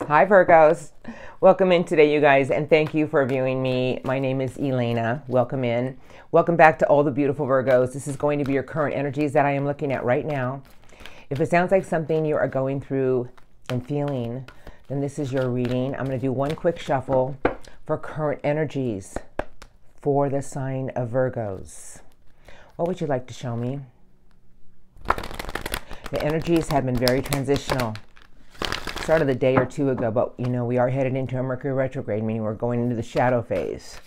Hi Virgos. Welcome in today, you guys, and thank you for viewing me. My name is Elena. Welcome in. Welcome back to all the beautiful Virgos. This is going to be your current energies that I am looking at right now. If it sounds like something you are going through and feeling, then this is your reading. I'm going to do one quick shuffle for current energies for the sign of Virgos. What would you like to show me? The energies have been very transitional. Started a day or two ago, but you know, we are headed into a Mercury retrograde, meaning we're going into the shadow phase.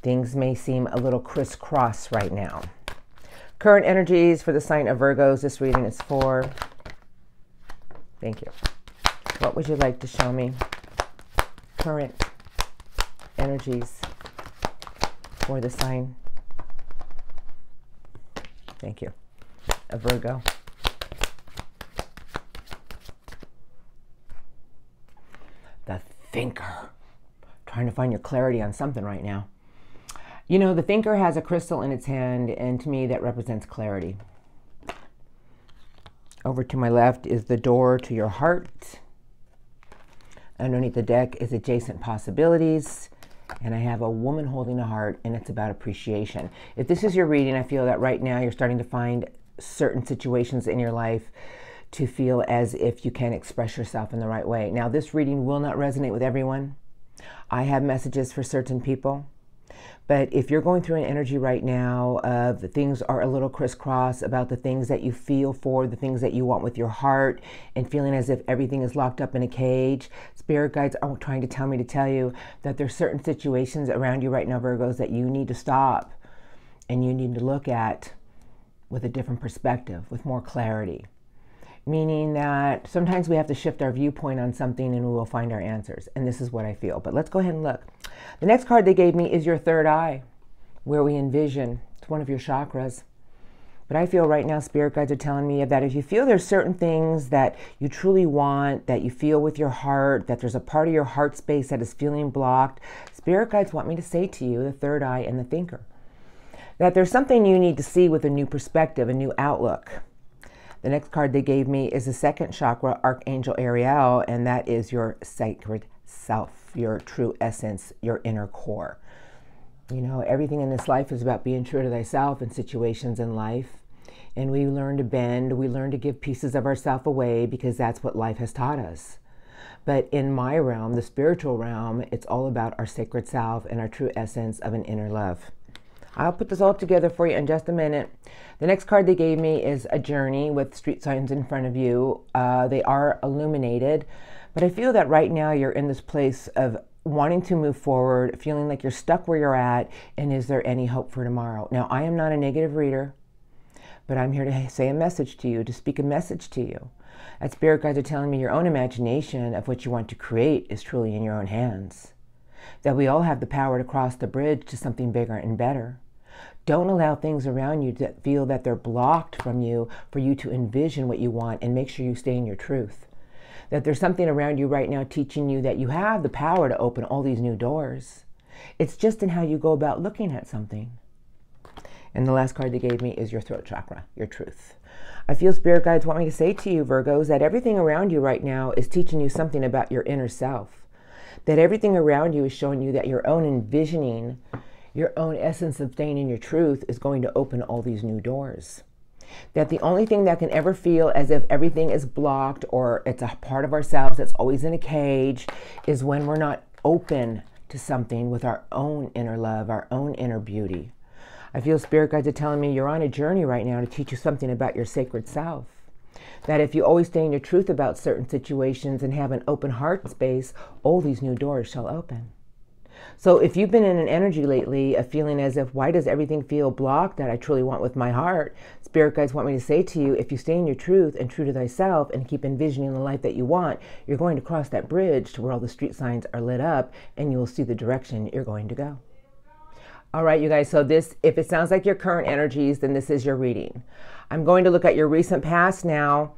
Things may seem a little crisscross right now. Current energies for the sign of Virgos. This reading is for. Thank you. What would you like to show me? Current energies for the sign. Thank you. A Virgo. The thinker. Trying to find your clarity on something right now. You know, the thinker has a crystal in its hand, and to me that represents clarity. Over to my left is the door to your heart. Underneath the deck is adjacent possibilities. And I have a woman holding a heart, and it's about appreciation. If this is your reading, I feel that right now you're starting to find certain situations in your life to feel as if you can express yourself in the right way. Now, this reading will not resonate with everyone. I have messages for certain people. But if you're going through an energy right now of the things are a little crisscross about the things that you feel for, the things that you want with your heart, and feeling as if everything is locked up in a cage, spirit guides are trying to tell me to tell you that there's certain situations around you right now, Virgos, that you need to stop and you need to look at with a different perspective, with more clarity. Meaning that sometimes we have to shift our viewpoint on something and we will find our answers. And this is what I feel. But let's go ahead and look. The next card they gave me is your third eye, where we envision. It's one of your chakras. But I feel right now spirit guides are telling me that if you feel there's certain things that you truly want, that you feel with your heart, that there's a part of your heart space that is feeling blocked, spirit guides want me to say to you, the third eye and the thinker, that there's something you need to see with a new perspective, a new outlook. The next card they gave me is the second chakra, Archangel Ariel, and that is your sacred self, your true essence, your inner core. You know, everything in this life is about being true to thyself in situations in life. And we learn to bend, we learn to give pieces of ourselves away because that's what life has taught us. But in my realm, the spiritual realm, it's all about our sacred self and our true essence of an inner love. I'll put this all together for you in just a minute. The next card they gave me is a journey with street signs in front of you. They are illuminated, but I feel that right now you're in this place of wanting to move forward, feeling like you're stuck where you're at, and is there any hope for tomorrow? Now, I am not a negative reader, but I'm here to say a message to you, to speak a message to you. As spirit guides are telling me, your own imagination of what you want to create is truly in your own hands. That we all have the power to cross the bridge to something bigger and better. Don't allow things around you to feel that they're blocked from you for you to envision what you want, and make sure you stay in your truth. That there's something around you right now teaching you that you have the power to open all these new doors. It's just in how you go about looking at something. And the last card they gave me is your throat chakra, your truth. I feel spirit guides want me to say to you, Virgos, that everything around you right now is teaching you something about your inner self. That everything around you is showing you that your own envisioning, your own essence of staying in your truth is going to open all these new doors. That the only thing that can ever feel as if everything is blocked or it's a part of ourselves that's always in a cage is when we're not open to something with our own inner love, our own inner beauty. I feel spirit guides are telling me you're on a journey right now to teach you something about your sacred self. That if you always stay in your truth about certain situations and have an open heart space, all these new doors shall open. So if you've been in an energy lately of feeling as if, why does everything feel blocked that I truly want with my heart? Spirit guides want me to say to you, if you stay in your truth and true to thyself and keep envisioning the life that you want, you're going to cross that bridge to where all the street signs are lit up and you will see the direction you're going to go. All right, you guys, so this, if it sounds like your current energies, then this is your reading. I'm going to look at your recent past now.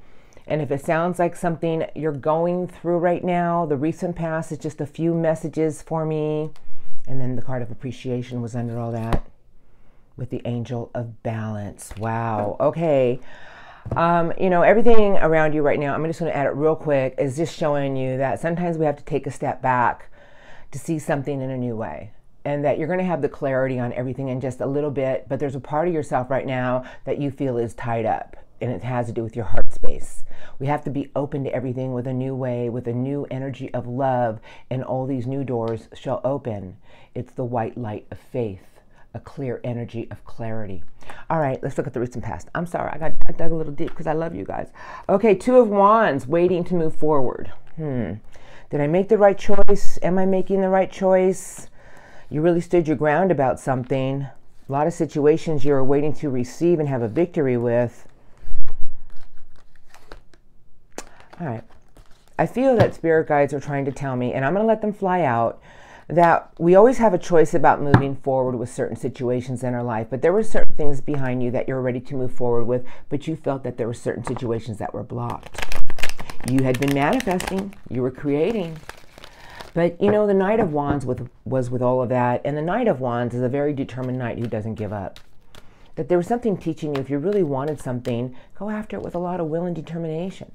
And if it sounds like something you're going through right now, the recent past is just a few messages for me. And then the card of appreciation was under all that with the angel of balance. Wow. Okay. You know, everything around you right now, I'm just going to add it real quick, is just showing you that sometimes we have to take a step back to see something in a new way. And that you're going to have the clarity on everything in just a little bit, but there's a part of yourself right now that you feel is tied up, and it has to do with your heart space. We have to be open to everything with a new way, with a new energy of love, and all these new doors shall open. It's the white light of faith, a clear energy of clarity. All right, let's look at the recent past. I'm sorry, I dug a little deep because I love you guys. Okay, Two of Wands, waiting to move forward. Did I make the right choice? Am I making the right choice? You really stood your ground about something. A lot of situations you're waiting to receive and have a victory with. All right. I feel that spirit guides are trying to tell me, and I'm going to let them fly out, that we always have a choice about moving forward with certain situations in our life, but there were certain things behind you that you're ready to move forward with, but you felt that there were certain situations that were blocked. You had been manifesting, you were creating, but you know, the Knight of Wands was with all of that, and the Knight of Wands is a very determined knight who doesn't give up. That there was something teaching you, if you really wanted something, go after it with a lot of will and determination.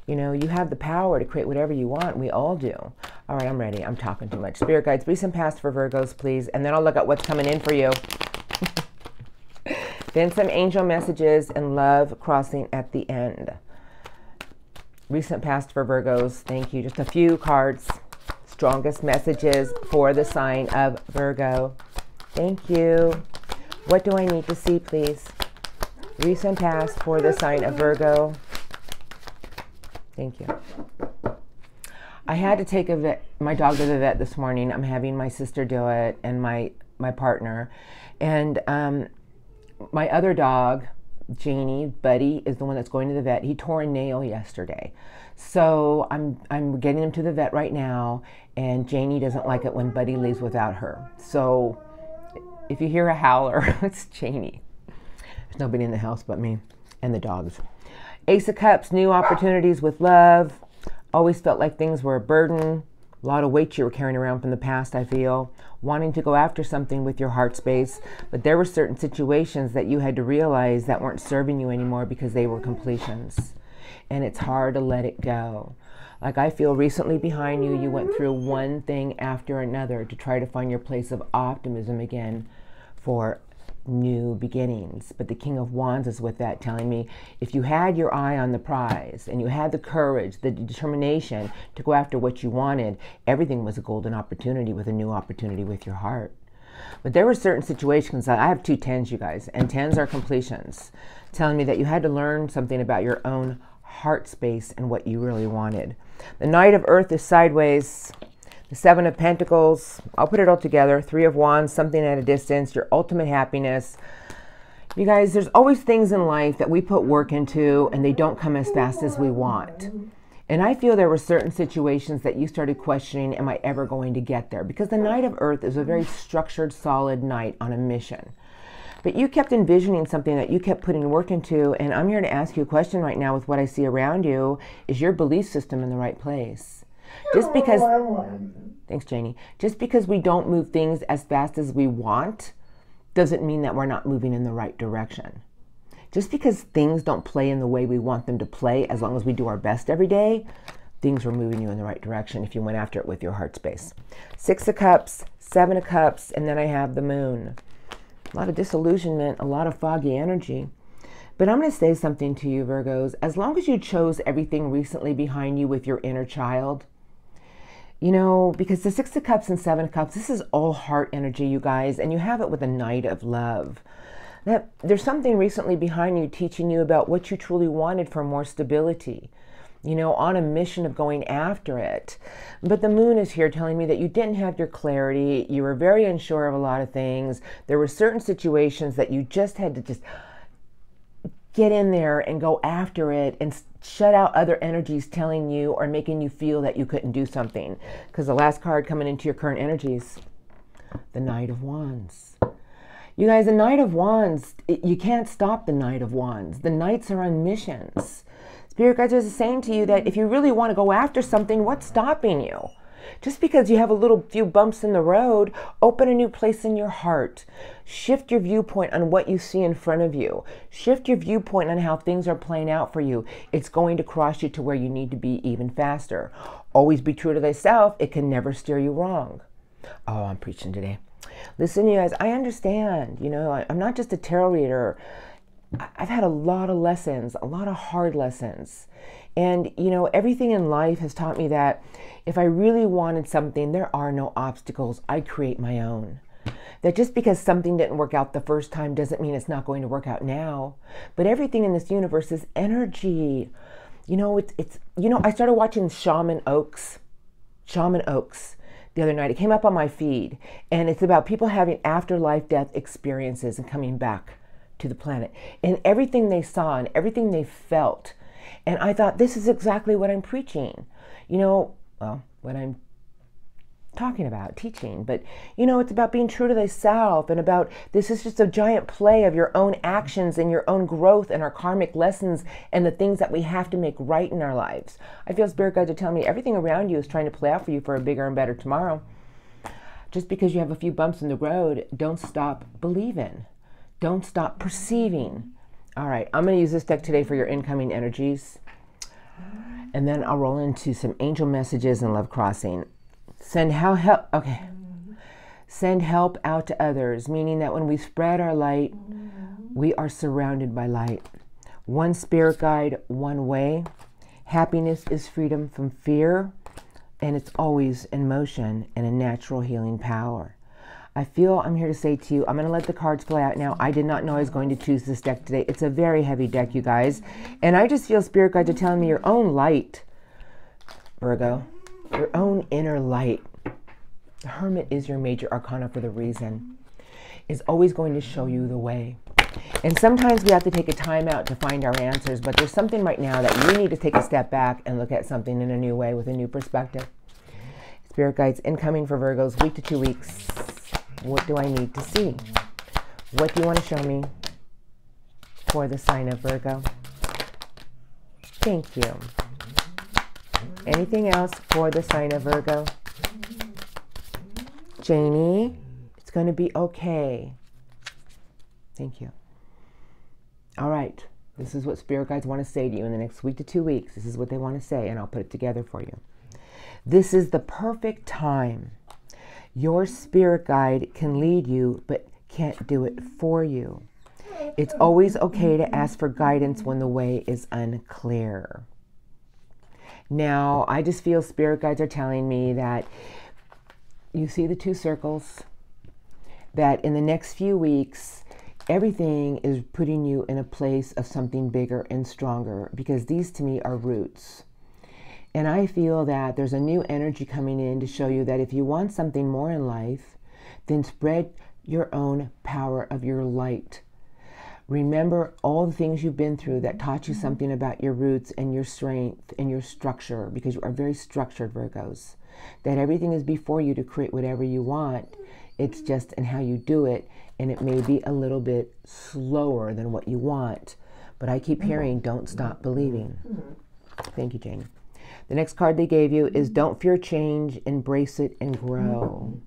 You know, you have the power to create whatever you want. We all do. All right, I'm ready. I'm talking too much. Spirit guides, recent past for Virgos, please. And then I'll look at what's coming in for you. Then some angel messages and love crossing at the end. Recent past for Virgos. Thank you. Just a few cards. Strongest messages for the sign of Virgo. Thank you. What do I need to see, please? Recent past for the sign of Virgo. Thank you. I had to take my dog to the vet this morning. I'm having my sister do it, and my partner. And my other dog, Janie, Buddy, is the one that's going to the vet. He tore a nail yesterday. So I'm getting him to the vet right now, and Janie doesn't like it when Buddy leaves without her. So if you hear a howler, it's Janie. There's nobody in the house but me and the dogs. Ace of Cups, new opportunities with love. Always felt like things were a burden. A lot of weight you were carrying around from the past, I feel. Wanting to go after something with your heart space. But there were certain situations that you had to realize that weren't serving you anymore because they were completions. And it's hard to let it go. Like I feel recently behind you, you went through one thing after another to try to find your place of optimism again for new beginnings. But the King of Wands is with that, telling me if you had your eye on the prize and you had the courage, the determination to go after what you wanted, everything was a golden opportunity with a new opportunity with your heart. But there were certain situations, I have 2 10s, you guys, and 10s are completions, telling me that you had to learn something about your own heart space and what you really wanted. The Knight of Earth is sideways. The 7 of Pentacles, I'll put it all together. 3 of Wands, something at a distance, your ultimate happiness. You guys, there's always things in life that we put work into and they don't come as fast as we want. And I feel there were certain situations that you started questioning, am I ever going to get there? Because the Knight of Earth is a very structured, solid knight on a mission. But you kept envisioning something that you kept putting work into, and I'm here to ask you a question right now with what I see around you. Is your belief system in the right place? Just because, thanks Janie, just because we don't move things as fast as we want doesn't mean that we're not moving in the right direction. Just because things don't play in the way we want them to play, as long as we do our best every day, things are moving you in the right direction if you went after it with your heart space. 6 of Cups, 7 of Cups, and then I have the Moon. A lot of disillusionment, a lot of foggy energy. But I'm going to say something to you, Virgos. As long as you chose everything recently behind you with your inner child, you know, because the 6 of Cups and 7 of Cups, this is all heart energy, you guys, and you have it with a Knight of Love. That there's something recently behind you teaching you about what you truly wanted for more stability, you know, on a mission of going after it. But the Moon is here telling me that you didn't have your clarity. You were very unsure of a lot of things. There were certain situations that you just had to just get in there and go after it and shut out other energies telling you or making you feel that you couldn't do something. Because the last card coming into your current energies, the Knight of Wands. You guys, the Knight of Wands, you can't stop the Knight of Wands. The Knights are on missions. Spirit guides are saying to you that if you really want to go after something, what's stopping you? Just because you have a little few bumps in the road, open a new place in your heart. Shift your viewpoint on what you see in front of you. Shift your viewpoint on how things are playing out for you. It's going to cross you to where you need to be even faster. Always be true to thyself. It can never steer you wrong. Oh, I'm preaching today. Listen, you guys, I understand. You know, I'm not just a tarot reader. I've had a lot of lessons, a lot of hard lessons. And, you know, everything in life has taught me that if I really wanted something, there are no obstacles. I create my own. That just because something didn't work out the first time doesn't mean it's not going to work out now. But everything in this universe is energy. You know, I started watching Shaman Oaks the other night. It came up on my feed, and it's about people having afterlife death experiences and coming back to the planet, and everything they saw and everything they felt. And I thought, this is exactly what I'm preaching. You know, well, what I'm talking about, teaching. But, you know, it's about being true to thyself, and about, this is just a giant play of your own actions and your own growth and our karmic lessons and the things that we have to make right in our lives. I feel spirit guides are telling me everything around you is trying to play out for you for a bigger and better tomorrow. Just because you have a few bumps in the road, don't stop believing. Don't stop perceiving. All right, I'm going to use this deck today for your incoming energies. And then I'll roll into some angel messages and love crossing. Send help out to others, meaning that when we spread our light, we are surrounded by light. One spirit guide, one way. Happiness is freedom from fear, and it's always in motion and a natural healing power. I feel I'm here to say to you, I'm going to let the cards play out now. I did not know I was going to choose this deck today. It's a very heavy deck, you guys. And I just feel spirit guides are telling me your own light, Virgo, your own inner light. The Hermit is your major arcana for the reason. Is always going to show you the way. And sometimes we have to take a time out to find our answers, but there's something right now that you need to take a step back and look at something in a new way with a new perspective. Spirit guides incoming for Virgos, week to 2 weeks. What do I need to see? What do you want to show me for the sign of Virgo? Thank you. Anything else for the sign of Virgo? Janie, it's going to be okay. Thank you. All right. This is what spirit guides want to say to you in the next week to 2 weeks. This is what they want to say, and I'll put it together for you. This is the perfect time. Your spirit guide can lead you, but can't do it for you. It's always okay to ask for guidance when the way is unclear. Now, I just feel spirit guides are telling me that you see the 2 circles, that in the next few weeks, everything is putting you in a place of something bigger and stronger, because these to me are roots. And I feel that there's a new energy coming in to show you that if you want something more in life, then spread your own power of your light. Remember all the things you've been through that taught you something about your roots and your strength and your structure, because you are very structured, Virgos. That everything is before you to create whatever you want. It's just in how you do it, and it may be a little bit slower than what you want. But I keep hearing, don't stop believing. Thank you, Jane. The next card they gave you is don't fear change, embrace it and grow.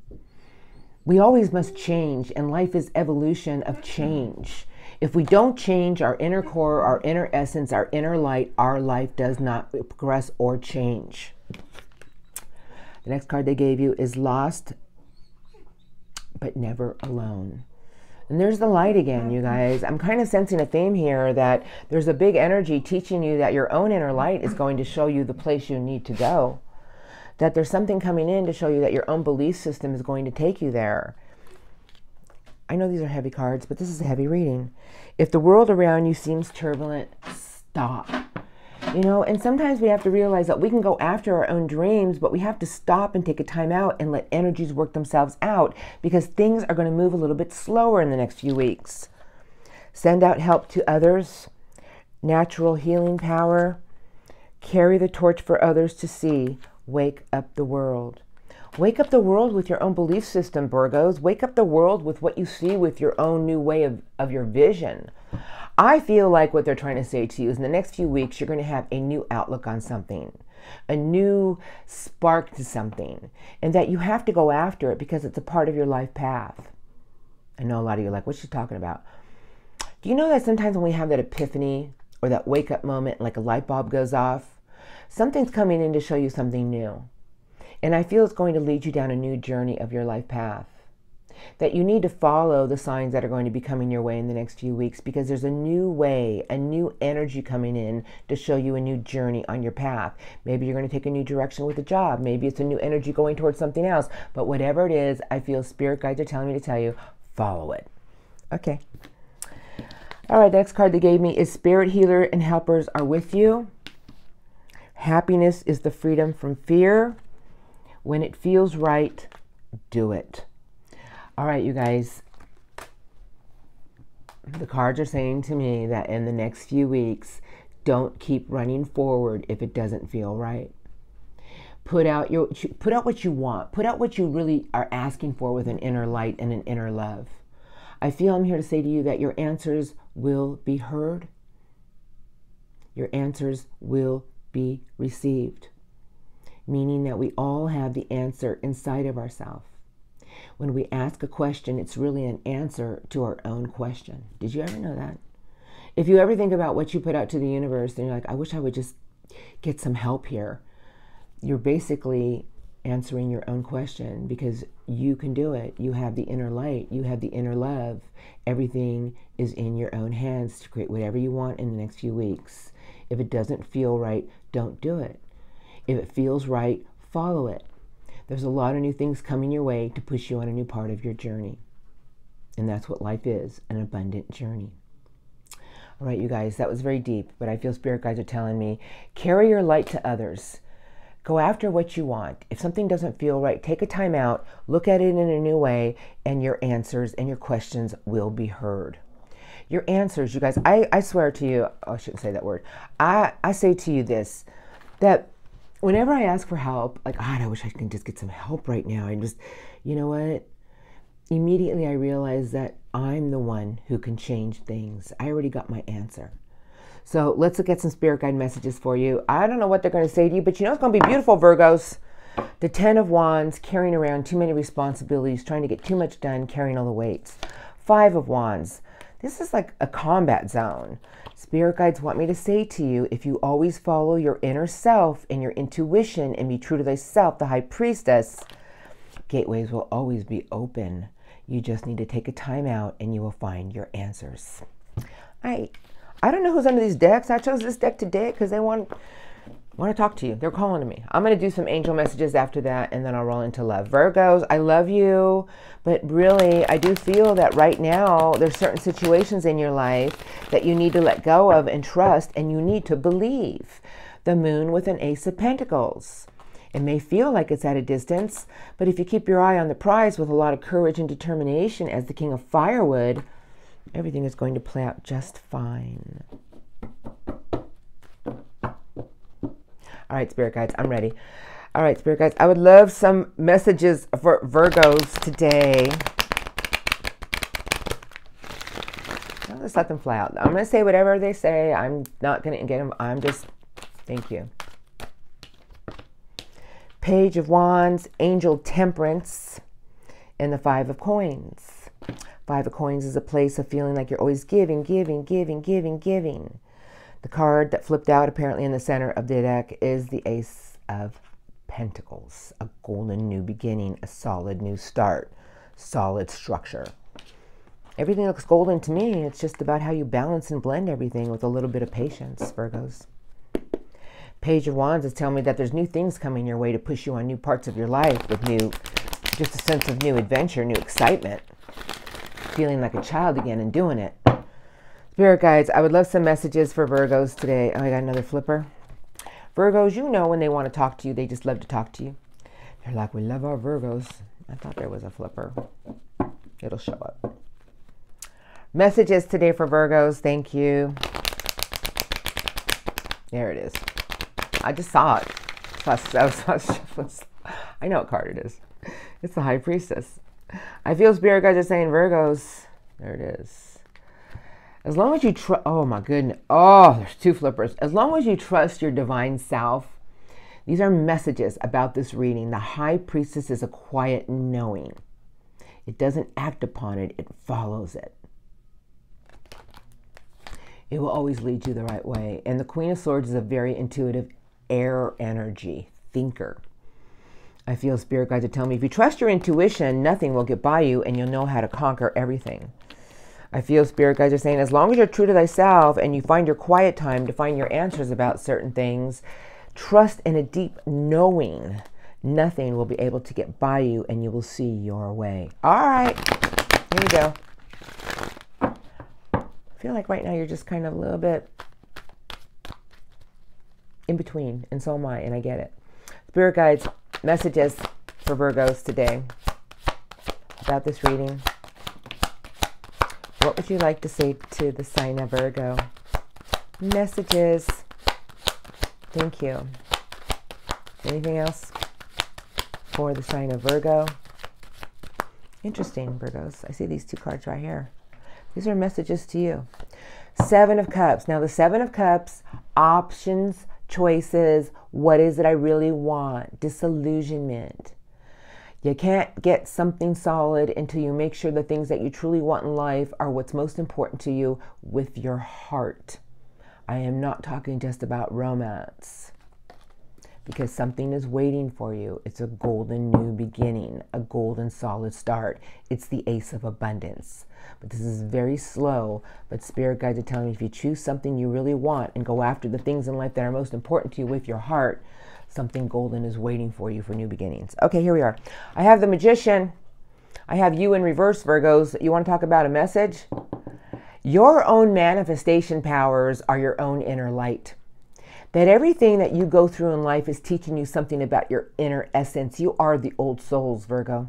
We always must change, and life is evolution of change. If we don't change our inner core, our inner essence, our inner light, our life does not progress or change. The next card they gave you is lost, but never alone. And there's the light again, you guys. I'm kind of sensing a theme here that there's a big energy teaching you that your own inner light is going to show you the place you need to go. That there's something coming in to show you that your own belief system is going to take you there. I know these are heavy cards, but this is a heavy reading. If the world around you seems turbulent, stop. You know, and sometimes we have to realize that we can go after our own dreams, but we have to stop and take a time out and let energies work themselves out, because things are going to move a little bit slower in the next few weeks. Send out help to others. Natural healing power. Carry the torch for others to see. Wake up the world. Wake up the world with your own belief system, Virgos. Wake up the world with what you see with your own new way of your vision. I feel like what they're trying to say to you is in the next few weeks, you're going to have a new outlook on something. a new spark to something, and that you have to go after it because it's a part of your life path. I know a lot of you are like, what's she talking about? Do you know that sometimes when we have that epiphany or that wake up moment, like a light bulb goes off, something's coming in to show you something new. And I feel it's going to lead you down a new journey of your life path. That you need to follow the signs that are going to be coming your way in the next few weeks, because there's a new way, a new energy coming in to show you a new journey on your path. Maybe you're going to take a new direction with a job. Maybe it's a new energy going towards something else. But whatever it is, I feel spirit guides are telling me to tell you, follow it. Okay. All right, the next card they gave me is Spirit Healer and Helpers are with you. Happiness is the freedom from fear. When it feels right, do it. All right, you guys, the cards are saying to me that in the next few weeks, don't keep running forward if it doesn't feel right. Put out what you want. Put out what you really are asking for with an inner light and an inner love. I feel I'm here to say to you that your answers will be heard. Your answers will be received. Meaning that we all have the answer inside of ourselves. When we ask a question, it's really an answer to our own question. Did you ever know that? If you ever think about what you put out to the universe and you're like, I wish I would just get some help here, you're basically answering your own question, because you can do it. You have the inner light. You have the inner love. Everything is in your own hands to create whatever you want in the next few weeks. If it doesn't feel right, don't do it. If it feels right, follow it. There's a lot of new things coming your way to push you on a new part of your journey. And that's what life is, an abundant journey. All right, you guys, that was very deep, but I feel spirit guides are telling me, carry your light to others. Go after what you want. If something doesn't feel right, take a time out, look at it in a new way, and your answers and your questions will be heard. Your answers, you guys, I swear to you, oh, I shouldn't say that word. I say to you this, that whenever I ask for help, like, God, I wish I could just get some help right now. And just, you know what? Immediately I realize that I'm the one who can change things. I already got my answer. So let's look at some spirit guide messages for you. I don't know what they're going to say to you, but you know it's going to be beautiful, Virgos. The 10 of Wands, carrying around too many responsibilities, trying to get too much done, carrying all the weights. 5 of Wands. This is like a combat zone. Spirit guides want me to say to you, if you always follow your inner self and your intuition and be true to thyself, the High Priestess, gateways will always be open. You just need to take a time out and you will find your answers. I don't know who's under these decks. I chose this deck today because they want to talk to you. They're calling to me. I'm going to do some angel messages after that, and then I'll roll into love. Virgos, I love you, but really, I do feel that right now, there's certain situations in your life that you need to let go of and trust, and you need to believe. The moon with an Ace of Pentacles. It may feel like it's at a distance, but if you keep your eye on the prize with a lot of courage and determination as the King of Firewood, everything is going to play out just fine. All right, Spirit Guides, I'm ready. All right, Spirit Guides, I would love some messages for Virgos today. I'll just let them fly out. I'm going to say whatever they say. I'm not going to get them. I'm just, thank you. Page of Wands, Angel Temperance, and the 5 of Coins. 5 of Coins is a place of feeling like you're always giving, giving, giving, giving, giving. The card that flipped out apparently in the center of the deck is the Ace of Pentacles. A golden new beginning, a solid new start, solid structure. Everything looks golden to me. It's just about how you balance and blend everything with a little bit of patience, Virgos. Page of Wands is telling me that there's new things coming your way to push you on new parts of your life with new, just a sense of new adventure, new excitement. Feeling like a child again and doing it. Spirit Guides, I would love some messages for Virgos today. Oh, I got another flipper. Virgos, you know when they want to talk to you, they just love to talk to you. They're like, we love our Virgos. I thought there was a flipper. It'll show up. Messages today for Virgos. Thank you. There it is. I just saw it. I know what card it is. It's the High Priestess. I feel Spirit Guides are saying, Virgos, there it is. As long as you trust, oh my goodness, oh, there's 2 flippers. As long as you trust your divine self, These are messages about this reading. The High Priestess is a quiet knowing. It doesn't act upon it, it follows it. It will always lead you the right way. And the Queen of Swords is a very intuitive air energy thinker. I feel Spirit guides are telling me, if you trust your intuition, nothing will get by you and you'll know how to conquer everything. I feel Spirit guides are saying, as long as you're true to thyself and you find your quiet time to find your answers about certain things, trust in a deep knowing, nothing will be able to get by you and you will see your way. All right, here you go. I feel like right now you're just kind of a little bit in between, and so am I, and I get it. Spirit guides, messages for Virgos today about this reading. What would you like to say to the sign of Virgo? Messages. Thank you. Anything else for the sign of Virgo? Interesting, Virgos. I see these two cards right here. These are messages to you. Seven of Cups. Now, the Seven of Cups, options, choices. What is it I really want? Disillusionment. You can't get something solid until you make sure the things that you truly want in life are what's most important to you with your heart. I am not talking just about romance, because something is waiting for you. It's a golden new beginning, a golden solid start. It's the Ace of Abundance. But this is very slow, but Spirit guides are telling me if you choose something you really want and go after the things in life that are most important to you with your heart, something golden is waiting for you for new beginnings. Okay, here we are. I have the Magician. I have you in reverse, Virgos. You want to talk about a message? Your own manifestation powers are your own inner light. That everything that you go through in life is teaching you something about your inner essence. You are the old souls, Virgo.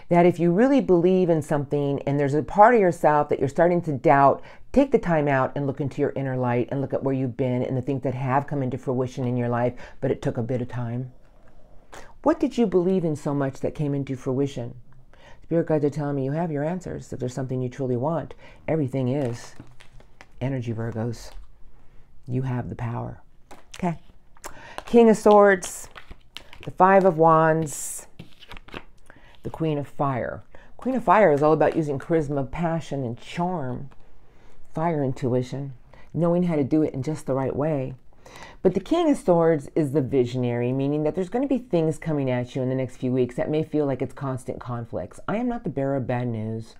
That if you really believe in something and there's a part of yourself that you're starting to doubt, take the time out and look into your inner light and look at where you've been and the things that have come into fruition in your life, but it took a bit of time. What did you believe in so much that came into fruition? Spirit guides are telling me you have your answers. If there's something you truly want, everything is energy, Virgos. You have the power. Okay. King of Swords, the Five of Wands, the Queen of Fire. Queen of Fire is all about using charisma, passion, and charm. Fire intuition, knowing how to do it in just the right way. But the King of Swords is the visionary, meaning that there's going to be things coming at you in the next few weeks that may feel like it's constant conflicts. I am not the bearer of bad news.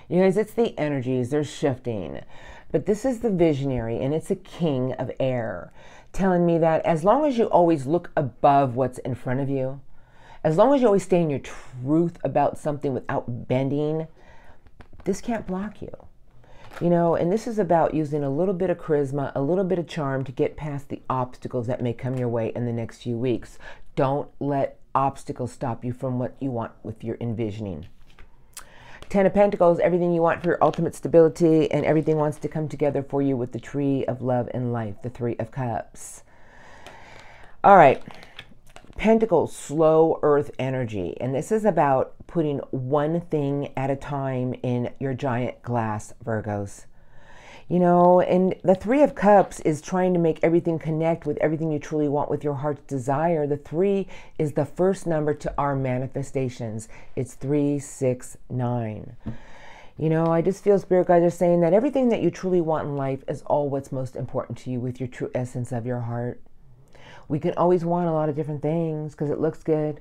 You guys, it's the energies, they're shifting. But this is the visionary, and it's a king of air, telling me that as long as you always look above what's in front of you, as long as you always stay in your truth about something without bending, this can't block you. You know, and this is about using a little bit of charisma, a little bit of charm to get past the obstacles that may come your way in the next few weeks. Don't let obstacles stop you from what you want with your envisioning. Ten of Pentacles, everything you want for your ultimate stability, and everything wants to come together for you with the Tree of Love and Life, the Three of Cups. All right. Pentacles, slow earth energy. And this is about putting one thing at a time in your giant glass, Virgos. You know, and the Three of Cups is trying to make everything connect with everything you truly want with your heart's desire. The 3 is the first number to our manifestations. It's 3, 6, 9. You know, I just feel Spirit guides are saying that everything that you truly want in life is all what's most important to you with your true essence of your heart. We can always want a lot of different things because it looks good.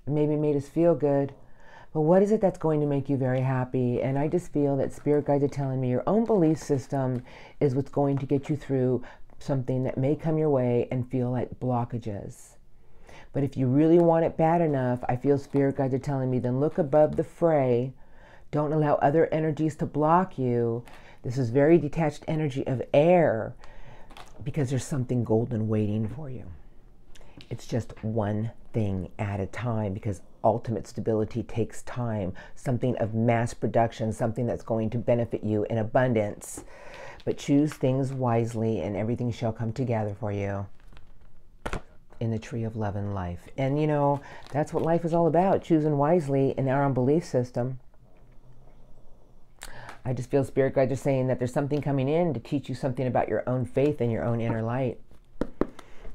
It maybe made us feel good. But what is it that's going to make you very happy? And I just feel that Spirit guides are telling me your own belief system is what's going to get you through something that may come your way and feel like blockages. But if you really want it bad enough, I feel Spirit guides are telling me, then look above the fray. Don't allow other energies to block you. This is very detached energy of air, because there's something golden waiting for you. It's just one thing at a time, because ultimate stability takes time. Something of mass production, something that's going to benefit you in abundance. But choose things wisely and everything shall come together for you in the Tree of Love and Life. And you know, that's what life is all about, choosing wisely in our own belief system. I just feel Spirit guides are saying that there's something coming in to teach you something about your own faith and your own inner light.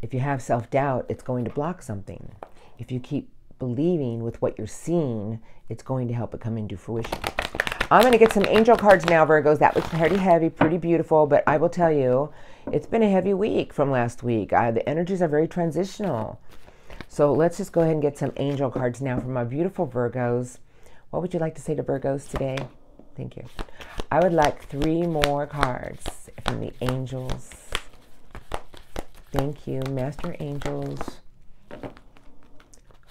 If you have self-doubt, it's going to block something. If you keep believing with what you're seeing, it's going to help it come into fruition. I'm going to get some angel cards now, Virgos. That was pretty heavy, pretty beautiful, but I will tell you, it's been a heavy week from last week. The energies are very transitional. So let's just go ahead and get some angel cards now from my beautiful Virgos. What would you like to say to Virgos today? Thank you. I would like 3 more cards from the angels. Thank you, Master Angels,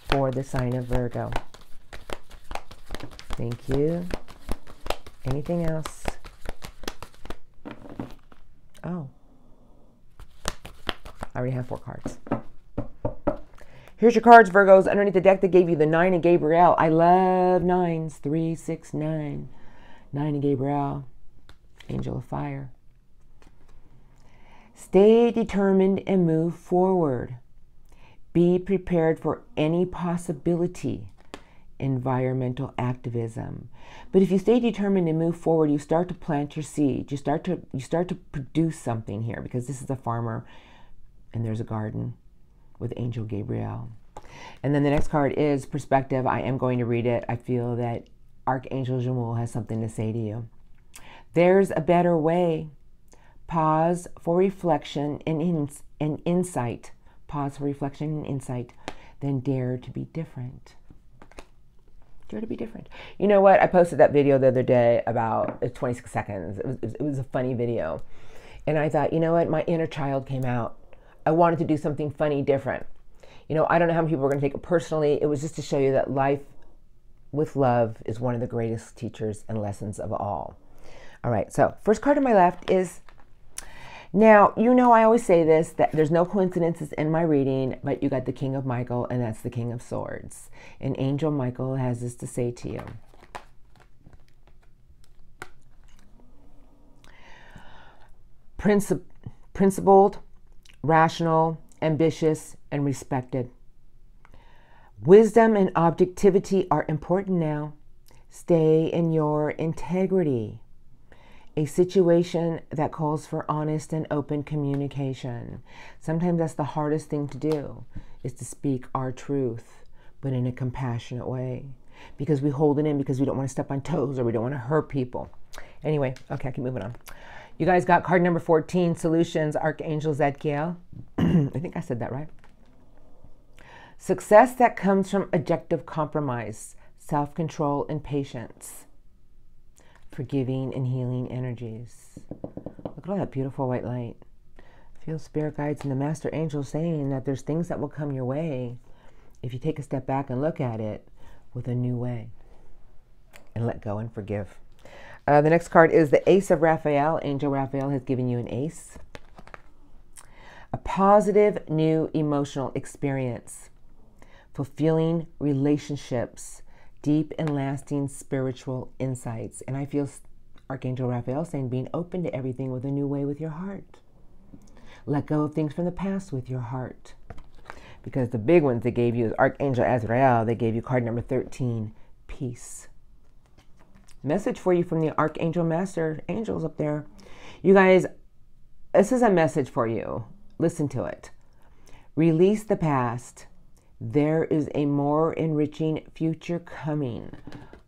for the sign of Virgo. Thank you. Anything else? Oh. I already have 4 cards. Here's your cards, Virgos. Underneath the deck, they gave you the 9 and Gabriel. I love 9s. 3, 6, 9. 9 and Gabriel. Angel of fire. Stay determined and move forward. Be prepared for any possibility. Environmental activism. But if you stay determined and move forward, you start to plant your seed. You start to produce something here, because this is a farmer and there's a garden with Angel Gabriel. And then the next card is perspective. I am going to read it. I feel that Archangel Jamul has something to say to you. There's a better way. Pause for reflection and insight. Pause for reflection and insight. Then dare to be different. Dare to be different. You know what? I posted that video the other day about 26 seconds. It was a funny video. And I thought, you know what? My inner child came out. I wanted to do something funny, different. You know, I don't know how many people are going to take it personally. It was just to show you that life with love is one of the greatest teachers and lessons of all. All right, so first card on my left is, now, you know I always say this, that there's no coincidences in my reading, but you got the King of Michael, and that's the King of Swords. And Angel Michael has this to say to you. Principled, rational, ambitious, and respected. Wisdom and objectivity are important now. Stay in your integrity. A situation that calls for honest and open communication. Sometimes that's the hardest thing to do, is to speak our truth, but in a compassionate way. Because we hold it in because we don't want to step on toes or we don't want to hurt people. Anyway, okay, I can move it on. You guys got card number 14, Solutions, Archangel Zadkiel. I think I said that right. Success that comes from objective compromise, self-control, and patience. Forgiving and healing energies. Look at all that beautiful white light. Feel spirit guides and the master angel saying that there's things that will come your way if you take a step back and look at it with a new way and let go and forgive. The next card is the Ace of Raphael. Angel Raphael has given you an ace. A positive new emotional experience. Fulfilling relationships. Deep and lasting spiritual insights. And I feel Archangel Raphael saying being open to everything with a new way with your heart. Let go of things from the past with your heart. Because the big ones they gave you is Archangel Azrael. They gave you card number 13, peace. Message for you from the Archangel Master Angels up there. You guys, this is a message for you. Listen to it. Release the past. There is a more enriching future coming.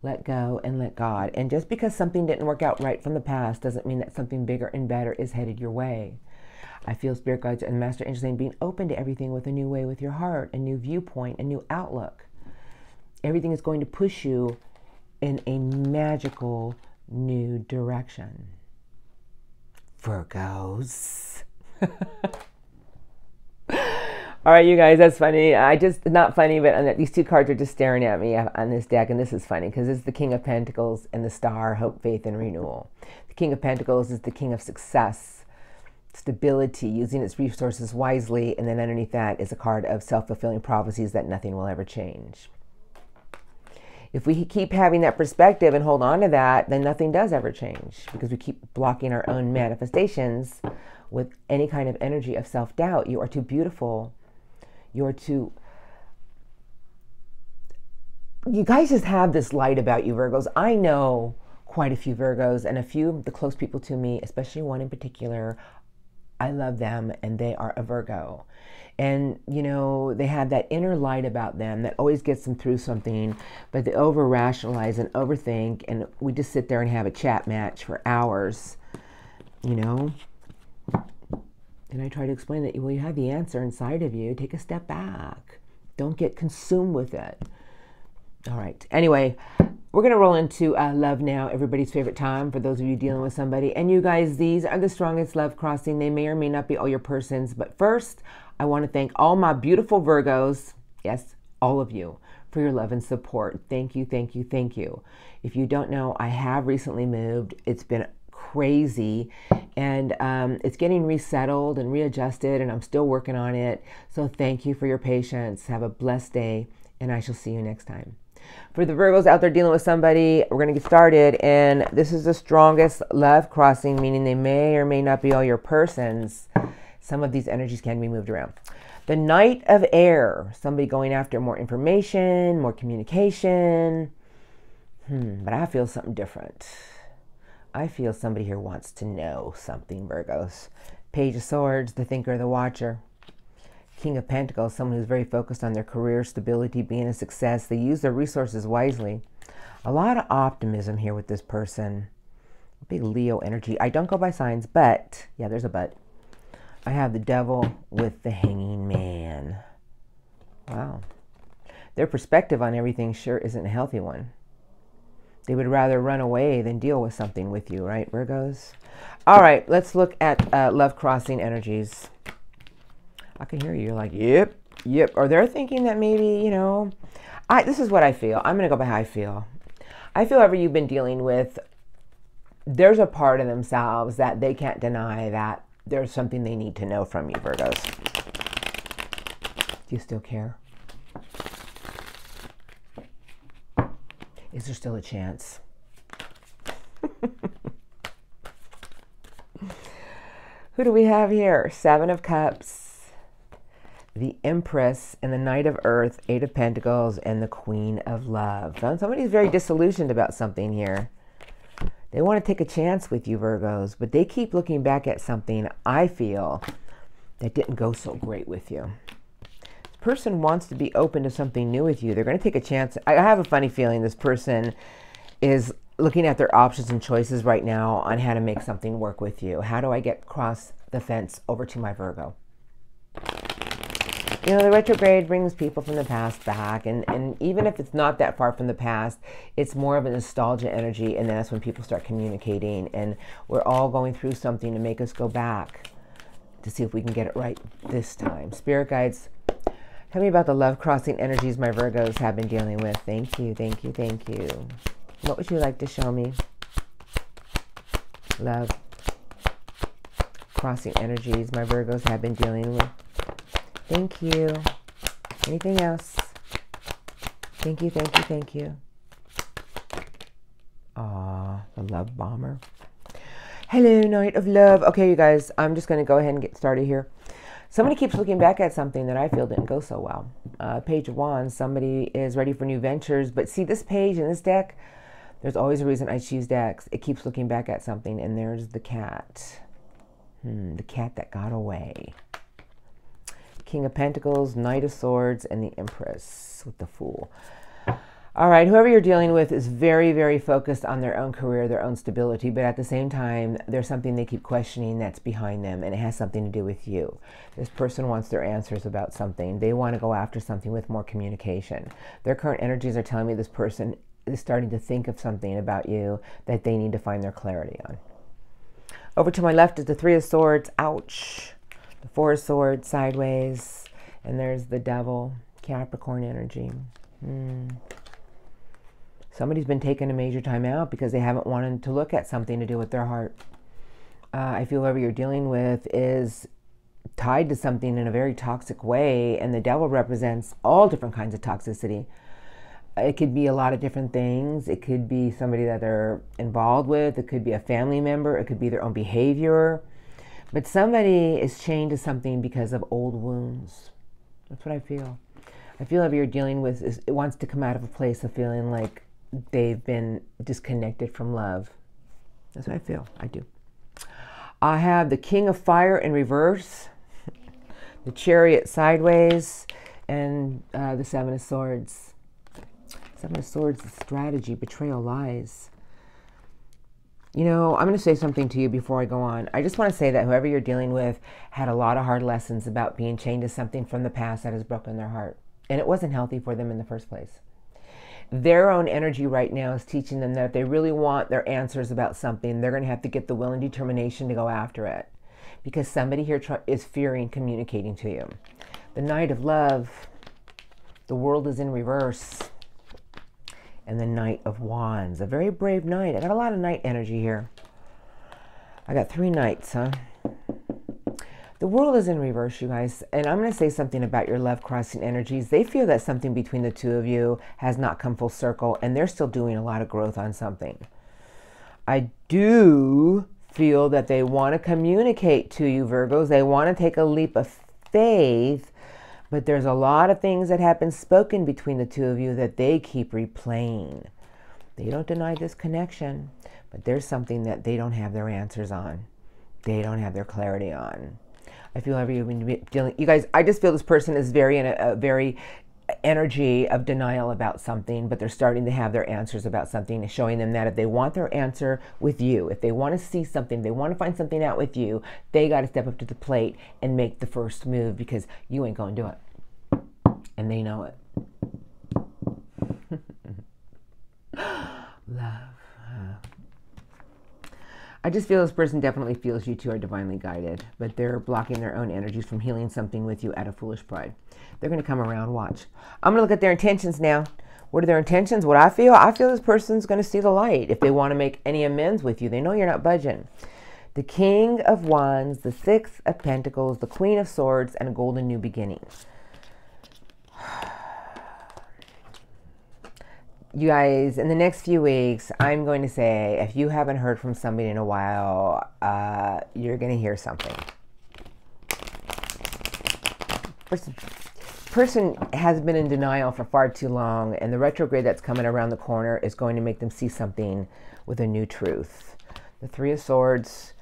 Let go and let God. And just because something didn't work out right from the past doesn't mean that something bigger and better is headed your way. I feel Spirit Guides and Master Angels saying being open to everything with a new way with your heart, a new viewpoint, a new outlook. Everything is going to push you in a magical new direction. Virgos. All right, you guys, that's funny. Not funny, but these 2 cards are just staring at me on this deck, and this is funny because it's the King of Pentacles and the Star, Hope, Faith, and Renewal. The King of Pentacles is the King of Success, stability, using its resources wisely, and then underneath that is a card of self-fulfilling prophecies that nothing will ever change. If we keep having that perspective and hold on to that, then nothing does ever change because we keep blocking our own manifestations with any kind of energy of self-doubt. You are too beautiful. You guys just have this light about you, Virgos. I know quite a few Virgos, and a few of the close people to me, especially one in particular, I love them, and they are a Virgo. And, you know, they have that inner light about them that always gets them through something, but they over-rationalize and overthink, and we just sit there and have a chat match for hours, you know. And I try to explain that, well, you have the answer inside of you. Take a step back. Don't get consumed with it. All right. Anyway, we're going to roll into love now, everybody's favorite time for those of you dealing with somebody. And you guys, these are the strongest love crossing. They may or may not be all your persons. But first, I want to thank all my beautiful Virgos, yes, all of you, for your love and support. Thank you, thank you, thank you. If you don't know, I have recently moved. It's been crazy, and it's getting resettled and readjusted, and I'm still working on it. So thank you for your patience. Have a blessed day, and I shall see you next time. For the Virgos out there dealing with somebody, we're going to get started, and this is the strongest love crossing, meaning they may or may not be all your persons. Some of these energies can be moved around. The Knight of Air, somebody going after more information, more communication. But I feel something different. I feel somebody here wants to know something, Virgos. Page of Swords, the thinker, the watcher. King of Pentacles, someone who's very focused on their career, stability, being a success. They use their resources wisely. A lot of optimism here with this person. Big Leo energy. I don't go by signs, but, yeah, there's a but. I have the Devil with the Hanging Man. Wow. Their perspective on everything sure isn't a healthy one. They would rather run away than deal with something with you, right, Virgos? All right, let's look at love crossing energies. I can hear you. You're like, yep, yep. Or they're thinking that maybe, you know, this is what I feel. I'm going to go by how I feel. I feel whoever you've been dealing with, there's a part of themselves that they can't deny that there's something they need to know from you, Virgos. Do you still care? Is there still a chance? Who do we have here? Seven of Cups, the Empress, and the Knight of Earth, Eight of Pentacles, and the Queen of Love. Somebody's very disillusioned about something here. They want to take a chance with you, Virgos, but they keep looking back at something, I feel, that didn't go so great with you. This person wants to be open to something new with you. They're going to take a chance. I have a funny feeling this person is looking at their options and choices right now on how to make something work with you. How do I get across the fence over to my Virgo? You know, the retrograde brings people from the past back, and even if it's not that far from the past, it's more of a nostalgia energy, and that's when people start communicating, and we're all going through something to make us go back to see if we can get it right this time. Spirit guides, tell me about the love crossing energies my Virgos have been dealing with. Thank you, thank you, thank you. What would you like to show me? Love crossing energies my Virgos have been dealing with. Thank you. Anything else? Thank you, thank you, thank you. Aw, the love bomber. Hello, Knight of Love. Okay, you guys, I'm just going to go ahead and get started here. Somebody keeps looking back at something that I feel didn't go so well. Page of Wands, somebody is ready for new ventures. But see, this page in this deck, there's always a reason I choose decks. It keeps looking back at something, and there's the cat. The cat that got away. King of Pentacles, Knight of Swords, and the Empress with the Fool. All right, whoever you're dealing with is very, very focused on their own career, their own stability, but at the same time, there's something they keep questioning that's behind them, and it has something to do with you. This person wants their answers about something. They want to go after something with more communication. Their current energies are telling me this person is starting to think of something about you that they need to find their clarity on. Over to my left is the Three of Swords. Ouch. The Four of Swords sideways, and there's the Devil, Capricorn energy. Somebody's been taking a major time out because they haven't wanted to look at something to do with their heart. I feel whoever you're dealing with is tied to something in a very toxic way, and the Devil represents all different kinds of toxicity. It could be a lot of different things. It could be somebody that they're involved with. It could be a family member. It could be their own behavior. But somebody is chained to something because of old wounds. That's what I feel. I feel whoever you're dealing with it wants to come out of a place of feeling like they've been disconnected from love. That's what I feel. I do. I have the King of Fire in reverse, the Chariot sideways, and the Seven of Swords. Seven of Swords is strategy, betrayal, lies. You know, I'm going to say something to you before I go on. I just want to say that whoever you're dealing with had a lot of hard lessons about being chained to something from the past that has broken their heart. And it wasn't healthy for them in the first place. Their own energy right now is teaching them that if they really want their answers about something, they're going to have to get the will and determination to go after it. Because somebody here is fearing communicating to you. The Knight of Love, the World is in reverse. And the Knight of Wands, a very brave knight. I got a lot of knight energy here. I got 3 knights, huh? The World is in reverse, you guys. And I'm going to say something about your love crossing energies. They feel that something between the two of you has not come full circle, and they're still doing a lot of growth on something. I do feel that they want to communicate to you, Virgos. They want to take a leap of faith. But there's a lot of things that have been spoken between the two of you that they keep replaying. They don't deny this connection, but there's something that they don't have their answers on. They don't have their clarity on. I feel every dealing, you guys, I just feel this person is very in a very energy of denial about something, but they're starting to have their answers about something, showing them that if they want their answer with you, if they want to see something, they want to find something out with you, they got to step up to the plate and make the first move, because you ain't going to do it. And they know it. Love. I just feel this person definitely feels you two are divinely guided, but they're blocking their own energies from healing something with you out of foolish pride. They're going to come around, watch. I'm going to look at their intentions now. What are their intentions? What I feel this person's going to see the light. If they want to make any amends with you, they know you're not budging. The King of Wands, the Six of Pentacles, the Queen of Swords, and a golden new beginning. You guys, in the next few weeks, I'm going to say, if you haven't heard from somebody in a while, you're going to hear something. Person has been in denial for far too long, and the retrograde that's coming around the corner is going to make them see something with a new truth. The Three of Swords,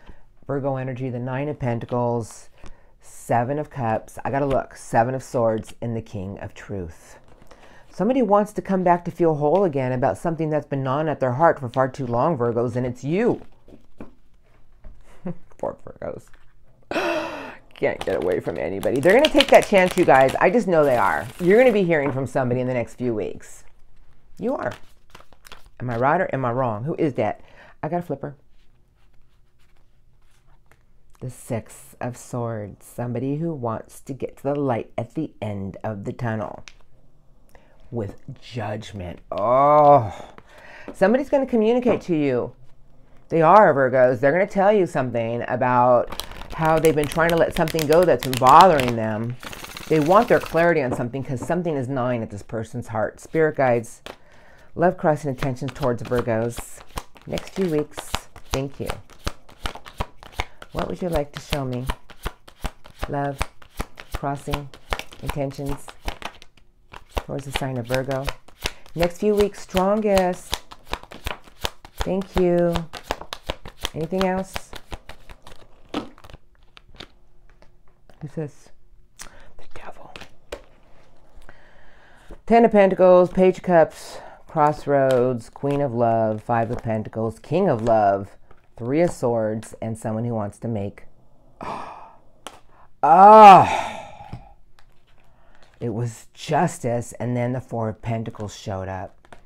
Virgo energy, the Nine of Pentacles, Seven of Cups. I got to look. Seven of Swords, and the King of Truth. Somebody wants to come back to feel whole again about something that's been gnawing at their heart for far too long, Virgos, and it's you. Poor Virgos. Can't get away from anybody. They're going to take that chance, you guys. I just know they are. You're going to be hearing from somebody in the next few weeks. You are. Am I right or am I wrong? Who is that? I got a flipper. The Six of Swords. Somebody who wants to get to the light at the end of the tunnel. With judgment. Oh, somebody's going to communicate to you. They are, Virgos. They're going to tell you something about how they've been trying to let something go that's been bothering them. They want their clarity on something because something is gnawing at this person's heart. Spirit guides, love crossing intentions towards Virgos. Next few weeks. Thank you. What would you like to show me? Love crossing intentions towards the sign of Virgo. Next few weeks, strongest. Thank you. Anything else? Who's this? The Devil. Ten of Pentacles, Page of Cups, Crossroads, Queen of Love, Five of Pentacles, King of Love, Three of Swords, and someone who wants to make... It was Justice, and then the Four of Pentacles showed up.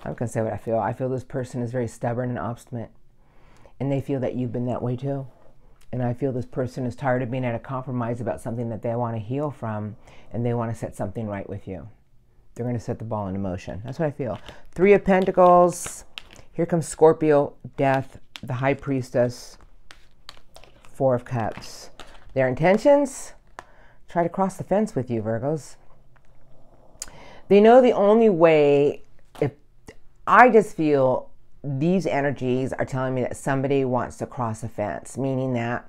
I'm going to say what I feel. I feel this person is very stubborn and obstinate, and they feel that you've been that way too. And I feel this person is tired of being at a compromise about something that they want to heal from, and they want to set something right with you. They're going to set the ball into motion. That's what I feel. Three of Pentacles. Here comes Scorpio, Death, the High Priestess, Four of Cups. Their intentions? Try to cross the fence with you, Virgos. They know the only way, I just feel these energies are telling me that somebody wants to cross a fence, meaning that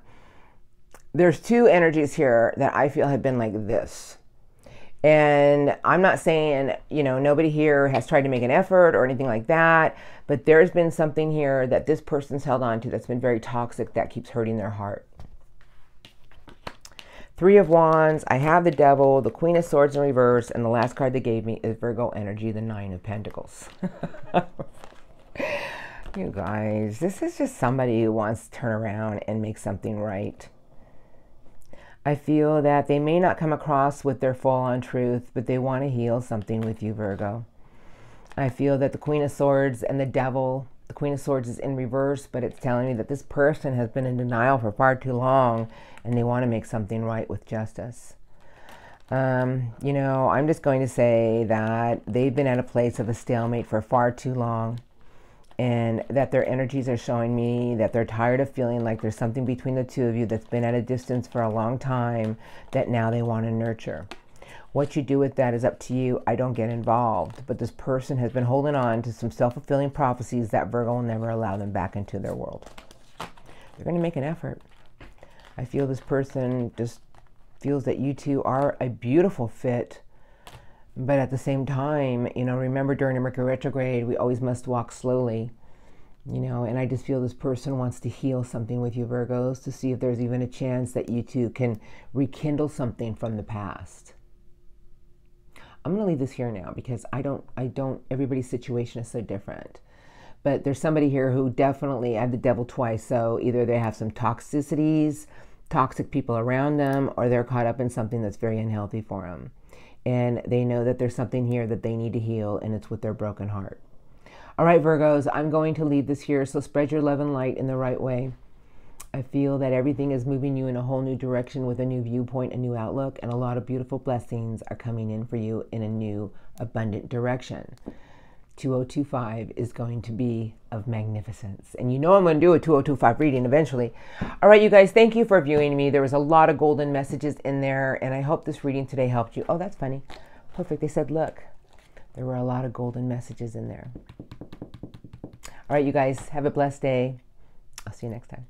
there's two energies here that I feel have been like this. And I'm not saying, you know, nobody here has tried to make an effort or anything like that, but there's been something here that this person's held on to that's been very toxic that keeps hurting their heart. Three of Wands, I have the Devil, the Queen of Swords in reverse, and the last card they gave me is Virgo energy, the Nine of Pentacles. You guys, this is just somebody who wants to turn around and make something right. I feel that they may not come across with their full-on truth, but they want to heal something with you, Virgo. I feel that the Queen of Swords and the Devil, the Queen of Swords is in reverse, but it's telling me that this person has been in denial for far too long, and they want to make something right with justice. You know, I'm just going to say that they've been at a place of a stalemate for far too long, and that their energies are showing me that they're tired of feeling like there's something between the two of you that's been at a distance for a long time that now they want to nurture. What you do with that is up to you. I don't get involved, but this person has been holding on to some self-fulfilling prophecies that Virgo will never allow them back into their world. They're going to make an effort. I feel this person just feels that you two are a beautiful fit. But at the same time, you know, remember during a Mercury retrograde, we always must walk slowly, you know, and I just feel this person wants to heal something with you, Virgos, to see if there's even a chance that you two can rekindle something from the past. I'm going to leave this here now because everybody's situation is so different. But there's somebody here who definitely, I have the Devil twice, so either they have some toxicities, toxic people around them, or they're caught up in something that's very unhealthy for them. And they know that there's something here that they need to heal, and it's with their broken heart. All right, Virgos, I'm going to leave this here, so spread your love and light in the right way. I feel that everything is moving you in a whole new direction with a new viewpoint, a new outlook, and a lot of beautiful blessings are coming in for you in a new, abundant direction. 2025 is going to be of magnificence. And you know I'm going to do a 2025 reading eventually. All right, you guys, thank you for viewing me. There was a lot of golden messages in there, and I hope this reading today helped you. Oh, that's funny. Perfect. They said, look, there were a lot of golden messages in there. All right, you guys, have a blessed day. I'll see you next time.